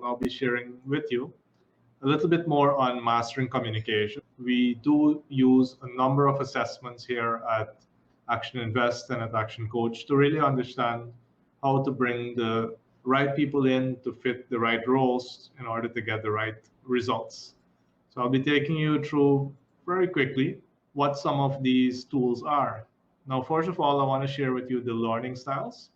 I'll now be sharing with you a little bit more on mastering communication. We do use a number of assessments here at Action Invest and at Action Coach to really understand how to bring the right people in to fit the right roles in order to get the right results. So I'll be taking you through very quickly what some of these tools are. Now, first of all, I want to share with you the learning styles.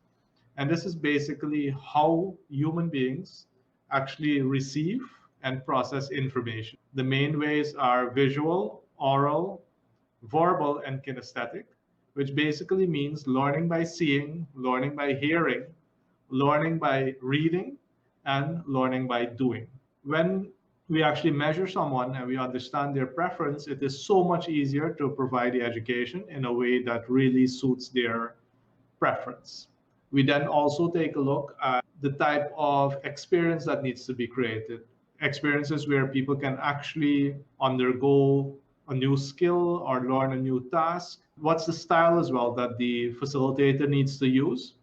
And this is basically how human beings actually receive and process information. The main ways are visual, oral, verbal, and kinesthetic, which basically means learning by seeing, learning by hearing, learning by reading, and learning by doing. When we actually measure someone and we understand their preference, it is so much easier to provide the education in a way that really suits their preference. We then also take a look at the type of experience that needs to be created. Experiences where people can actually undergo a new skill or learn a new task. What's the style as well that the facilitator needs to use?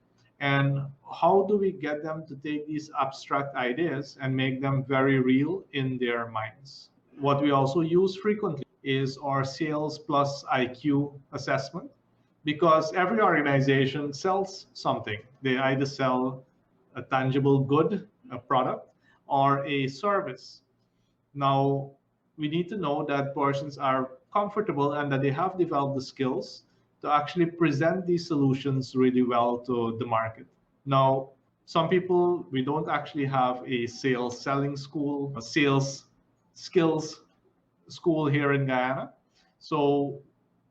And how do we get them to take these abstract ideas and make them very real in their minds? What we also use frequently is our sales plus IQ assessment, because every organization sells something. They either sell a tangible good, a product, or a service. Now, we need to know that persons are comfortable and that they have developed the skills to actually present these solutions really well to the market. Now, some people, we don't actually have a sales selling school, a sales skills school here in Guyana. So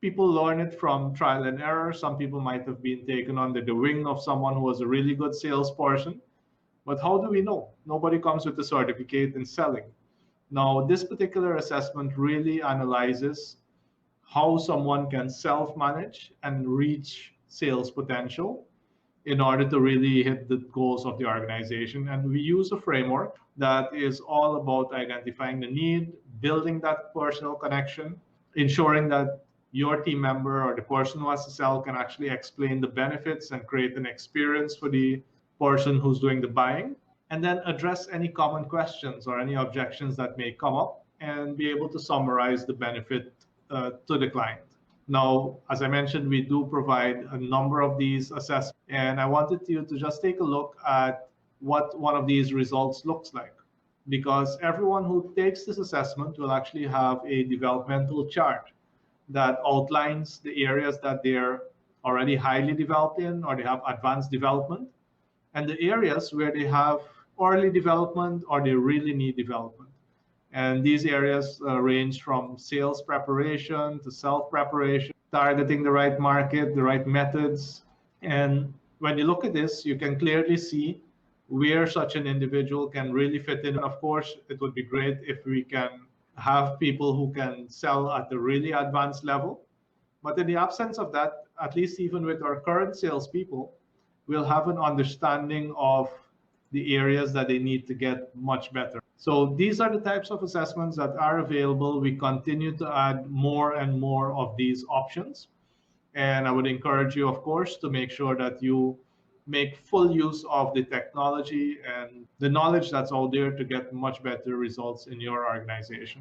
people learn it from trial and error. Some people might have been taken under the wing of someone who was a really good salesperson. But how do we know? Nobody comes with a certificate in selling. Now, this particular assessment really analyzes how someone can self-manage and reach sales potential in order to really hit the goals of the organization. And we use a framework that is all about identifying the need, building that personal connection, ensuring that your team member or the person who has to sell can actually explain the benefits and create an experience for the person who's doing the buying, and then address any common questions or any objections that may come up and be able to summarize the benefit to the client. Now, as I mentioned, we do provide a number of these assessments, and I wanted you to just take a look at what one of these results looks like, because everyone who takes this assessment will actually have a developmental chart that outlines the areas that they're already highly developed in or they have advanced development, and the areas where they have early development or they really need development. And these areas range from sales preparation to self-preparation, targeting the right market, the right methods. And when you look at this, you can clearly see where such an individual can really fit in. Of course, it would be great if we can have people who can sell at a really advanced level. But in the absence of that, at least even with our current salespeople, we'll have an understanding of the areas that they need to get much better. So these are the types of assessments that are available. We continue to add more and more of these options. And I would encourage you, of course, to make sure that you make full use of the technology and the knowledge that's out there to get much better results in your organization.